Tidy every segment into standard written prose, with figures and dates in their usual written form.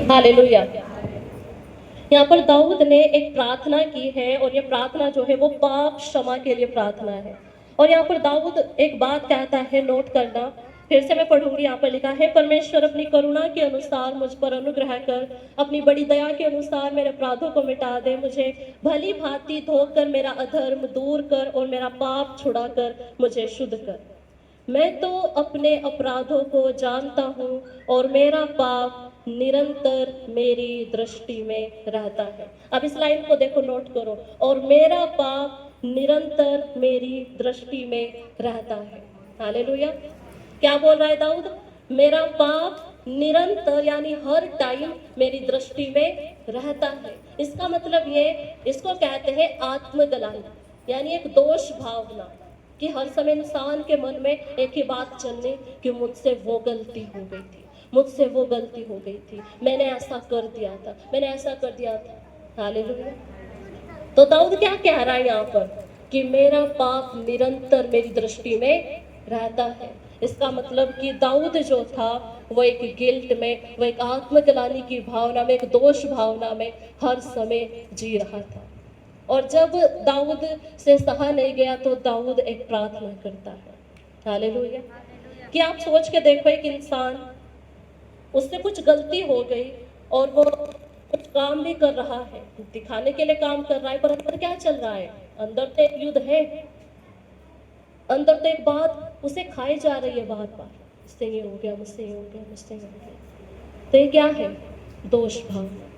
Hallelujah. यहाँ पर दाऊद ने एक प्रार्थना की है और ये प्रार्थना जो है वो पाप क्षमा के लिए प्रार्थना है। और यहाँ पर दाऊद एक बात कहता है, नोट करना, फिर से मैं पढ़ूंगी। यहाँ पर लिखा है, परमेश्वर अपनी करुणा के अनुसार मुझ पर अनुग्रह कर, अपनी बड़ी दया के अनुसार मेरे अपराधों को मिटा दे, मुझे भली भांति धोकर मेरा अधर्म दूर कर और मेरा पाप छुड़ा कर मुझे शुद्ध कर। मैं तो अपने अपराधों को जानता हूँ और मेरा पाप निरंतर मेरी दृष्टि में रहता है। अब इस लाइन को देखो, नोट करो, और मेरा पाप निरंतर मेरी दृष्टि में रहता है। हालेलुया। क्या बोल रहा है दाऊद? मेरा पाप निरंतर यानी हर टाइम मेरी दृष्टि में रहता है। इसका मतलब ये, इसको कहते हैं आत्मग्लानि, यानी एक दोष भावना, कि हर समय इंसान के मन में एक ही बात चलने कि मुझसे वो गलती हो गई थी, मुझसे वो गलती हो गई थी, मैंने ऐसा कर दिया था, मैंने ऐसा कर दिया था। हालेलुया। तो दाऊद क्या कह रहा है यहाँ पर? कि मेरा पाप निरंतर मेरी दृष्टि में रहता है। इसका मतलब कि दाऊद जो था वो एक गिल्ट में, वो एक आत्मग्लानि की भावना में, एक दोष भावना में हर समय जी रहा था। और जब दाऊद से सहा नहीं गया तो दाऊद एक प्रार्थना करता है। हालेलुया। कि आप सोच के देखो, एक इंसान, उससे कुछ गलती हो गई और वो कुछ काम भी कर रहा है, दिखाने के लिए काम कर रहा है, पर अंदर क्या चल रहा है? अंदर तो एक युद्ध है, अंदर तो एक बात उसे खाई जा रही है बार बार, मुझसे ये हो गया, मुझसे ये हो गया, मुझसे ये हो गया। तो ये क्या है? दोष भावना।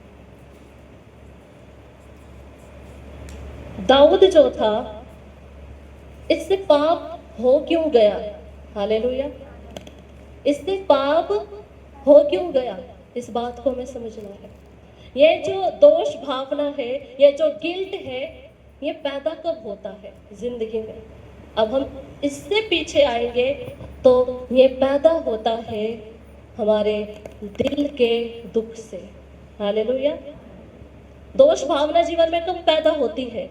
दाऊद जो था, इससे पाप हो क्यों गया? हालेलुया। इससे पाप हो क्यों गया? इस बात को हमें समझना है। ये जो दोष भावना है, ये जो गिल्ट है, ये पैदा कब होता है जिंदगी में? अब हम इससे पीछे आएंगे तो ये पैदा होता है हमारे दिल के दुख से। हालेलुया। दोष भावना जीवन में कब पैदा होती है?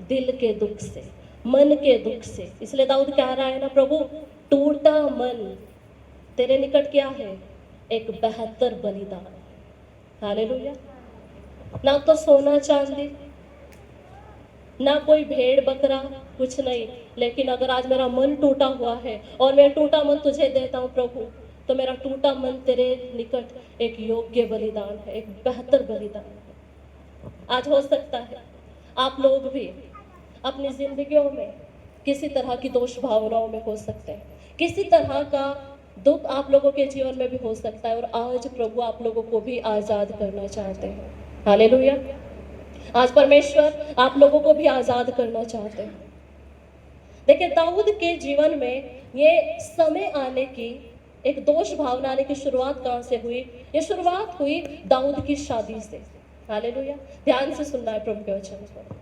दिल के दुख से, मन के दुख से। इसलिए दाऊद कह रहा है ना, प्रभु टूटा मन तेरे निकट क्या है? एक बेहतर बलिदान। हालेलुया। ना तो सोना चांदी, ना कोई भेड़ बकरा, कुछ नहीं, लेकिन अगर आज मेरा मन टूटा हुआ है और मैं टूटा मन तुझे देता हूँ प्रभु, तो मेरा टूटा मन तेरे निकट एक योग्य बलिदान है, एक बेहतर बलिदान है। आज हो सकता है आप लोग भी अपनी जिंदगियों में किसी तरह की दोष भावनाओं में हो सकते हैं, किसी तरह का दुख आप लोगों के जीवन में भी हो सकता है, और आज प्रभु आप लोगों को भी आजाद करना चाहते हैं। हालेलुया। आज परमेश्वर आप लोगों को भी आजाद करना चाहते हैं। देखिए, दाऊद के जीवन में ये समय आने की, एक दोष भावना आने की शुरुआत कहाँ से हुई? ये शुरुआत हुई दाऊद की शादी से। हालेलुया। ध्यान से सुनना है प्रभु के वचन को।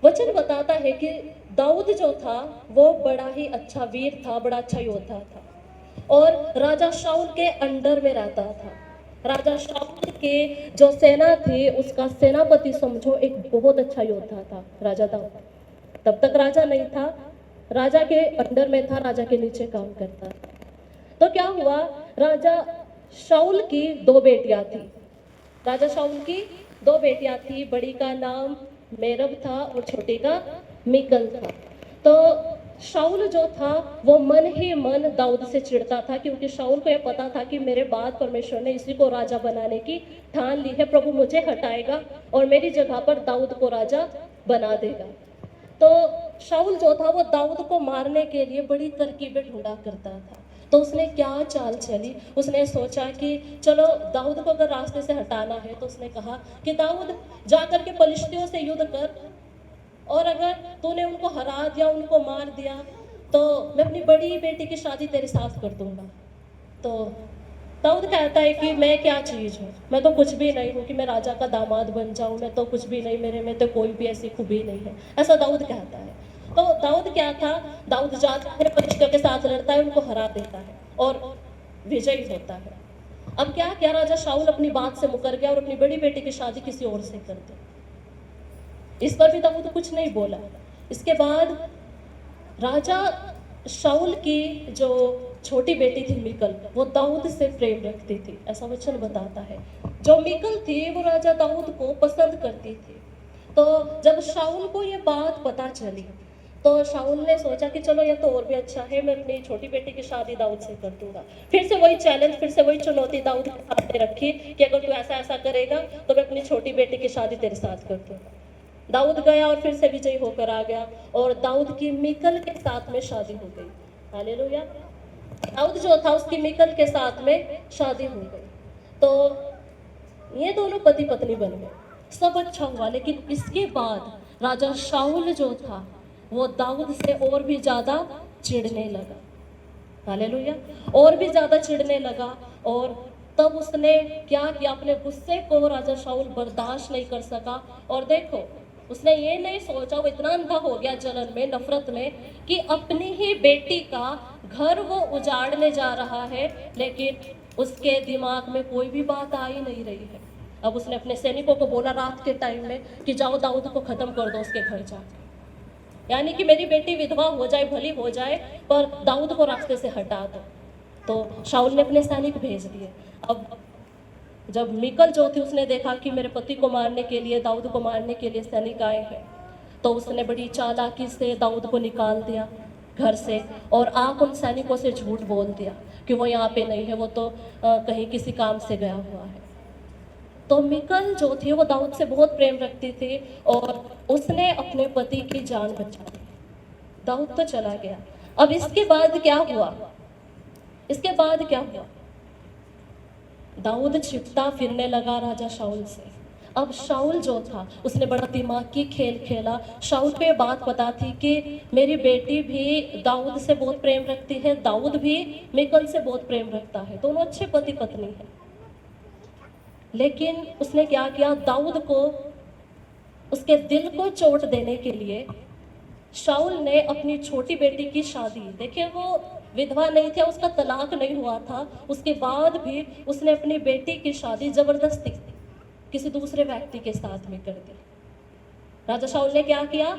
वचन बताता है कि दाऊद जो था वो बड़ा ही अच्छा वीर था, बड़ा अच्छा योद्धा था, और राजा शाऊल के अंडर में रहता था। राजा शाऊल के जो सेना थी, उसका सेनापति समझो एक बहुत अच्छा योद्धा था राजा दाऊद। तब तक राजा नहीं था, राजा के अंडर में था, राजा के नीचे काम करता था। तो क्या हुआ? राजा शाऊल की दो बेटियां थी। राजा शाऊल की दो बेटियां थी, बड़ी का नाम मेरब था और छोटी का मिकल था। तो शाऊल जो था वो मन ही मन दाऊद से चिढ़ता था, क्योंकि शाऊल को यह पता था कि मेरे बाद परमेश्वर ने इसी को राजा बनाने की ठान ली है, प्रभु मुझे हटाएगा और मेरी जगह पर दाऊद को राजा बना देगा। तो शाऊल जो था वो दाऊद को मारने के लिए बड़ी तरकीबें ढूंढा करता था। तो उसने क्या चाल चली? उसने सोचा कि चलो दाऊद को अगर रास्ते से हटाना है, तो उसने कहा कि दाऊद जाकर के पलिश्तियों से युद्ध कर, और अगर तूने उनको हरा दिया, उनको मार दिया, तो मैं अपनी बड़ी बेटी की शादी तेरे साथ कर दूंगा। तो दाऊद कहता है कि मैं क्या चीज़ हूँ, मैं तो कुछ भी नहीं हूँ कि मैं राजा का दामाद बन जाऊँ, मैं तो कुछ भी नहीं, मेरे में तो कोई भी ऐसी खूबी नहीं है, ऐसा दाऊद कहता है। तो दाऊद क्या था? दाऊद जाता है, पलिश्तियों के साथ लड़ता है, उनको हरा देता है और विजयी होता है। अब क्या क्या, राजा शाऊल अपनी बात से मुकर गया और अपनी बड़ी बेटी की शादी किसी और से कर दी। इस पर भी दाऊद कुछ नहीं बोला। इसके बाद राजा शाऊल की जो छोटी बेटी थी मिकल, वो दाऊद से प्रेम रखती थी, ऐसा वचन बताता है। जो मिकल थी वो राजा दाऊद को पसंद करती थी। तो जब शाऊल को ये बात पता चली तो शाऊल ने सोचा कि चलो ये तो और भी अच्छा है, मैं अपनी छोटी बेटी की शादी दाऊद से कर दूंगा। फिर से वही चैलेंज, फिर से वही चुनौती दाऊद के सामने रखी कि अगर तू ऐसा ऐसा करेगा तो मैं अपनी छोटी बेटी की शादी तेरे साथ कर दूंगा। दाऊद गया और फिर से विजयी होकर आ गया और दाऊद की मिकल के साथ में शादी हो गई। हालेलुया। दाऊद जो था उसकी मिकल के साथ में शादी हो गई। तो ये दोनों पति पत्नी बन गए, सब अच्छा हुआ। लेकिन इसके बाद राजा शाऊल जो था वो दाऊद से और भी ज्यादा चिढ़ने लगा। हालेलुया। और भी ज्यादा चिढ़ने लगा और तब उसने क्या किया, अपने गुस्से को राजा शाऊल बर्दाश्त नहीं कर सका। और देखो, उसने ये नहीं सोचा, वो इतना अंधा हो गया जलन में, नफरत में, कि अपनी ही बेटी का घर वो उजाड़ने जा रहा है, लेकिन उसके दिमाग में कोई भी बात आ ही नहीं रही है। अब उसने अपने सैनिकों को बोला रात के टाइम में कि जाओ दाऊद को खत्म कर दो उसके घर जाकर, यानी कि मेरी बेटी विधवा हो जाए, भली हो जाए, पर दाऊद को रास्ते से हटा दो। तो शाऊल ने अपने सैनिक भेज दिए। अब जब मिकल जो थी उसने देखा कि मेरे पति को मारने के लिए, दाऊद को मारने के लिए सैनिक आए हैं, तो उसने बड़ी चालाकी से दाऊद को निकाल दिया घर से और आग उन सैनिकों से झूठ बोल दिया कि वो यहाँ पे नहीं है, वो तो कहीं किसी काम से गया हुआ है। तो मिकल जो थी वो दाऊद से बहुत प्रेम रखती थी और उसने अपने पति की जान बचा ली। दाऊद तो चला गया। अब इसके बाद क्या हुआ, इसके बाद क्या हुआ, दाऊद छिपता फिरने लगा राजा शाऊल से। अब शाऊल जो था उसने बड़ा दिमागी खेल खेला। शाऊल को ये बात पता थी कि मेरी बेटी भी दाऊद से बहुत प्रेम रखती है, दाऊद भी मिकल से बहुत प्रेम रखता है, दोनों अच्छे पति पत्नी हैं। लेकिन उसने क्या किया, दाऊद को, उसके दिल को चोट देने के लिए शाऊल ने अपनी छोटी बेटी की शादी, देखिए वो विधवा नहीं थी, उसका तलाक नहीं हुआ था, उसके बाद भी उसने अपनी बेटी की शादी जबरदस्ती किसी दूसरे व्यक्ति के साथ में कर दी। राजा शाऊल ने क्या किया,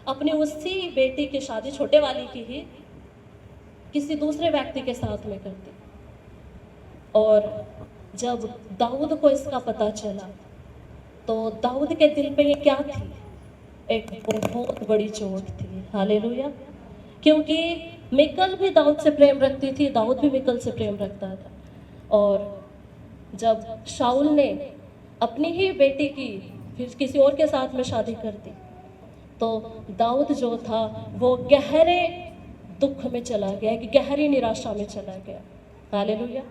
अपनी उसी बेटी की शादी, छोटे वाली की ही, किसी दूसरे व्यक्ति के साथ में कर दी। और जब दाऊद को इसका पता चला तो दाऊद के दिल पे ये क्या थी, एक बहुत बड़ी चोट थी। हालेलुया। क्योंकि मिकल भी दाऊद से प्रेम रखती थी, दाऊद भी मिकल से प्रेम रखता था। और जब शाऊल ने अपनी ही बेटी की फिर किसी और के साथ में शादी कर दी तो दाऊद जो था वो गहरे दुख में चला गया, कि गहरी निराशा में चला गया। हालेलुया।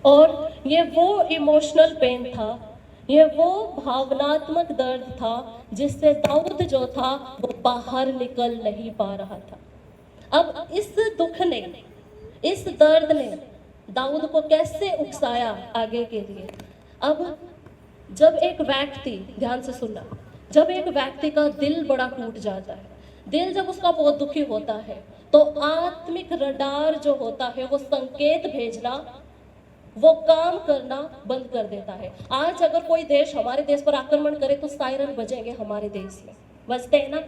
और ये वो इमोशनल पेन था, ये वो भावनात्मक दर्द था जिससे दाऊद जो था वो बाहर निकल नहीं पा रहा था। अब इस दुख ने, इस दर्द ने दाऊद को कैसे उकसाया आगे के लिए। अब जब एक व्यक्ति, ध्यान से सुनना, जब एक व्यक्ति का दिल बड़ा टूट जाता है, दिल जब उसका बहुत दुखी होता है, तो आत्मिक रडार जो होता है वो संकेत भेजना, वो काम करना बंद कर देता है। आज अगर कोई देश हमारे देश पर आक्रमण करे तो सायरन बजेंगे, हमारे देश में बजते हैं ना,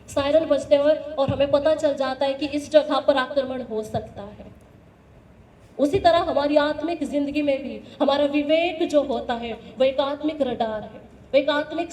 सायरन बजते हुए, और हमें पता चल जाता है कि इस जगह पर आक्रमण हो सकता है। उसी तरह हमारी आत्मिक जिंदगी में भी हमारा विवेक जो होता है वो एक आत्मिक रडार है, वो एक आत्मिक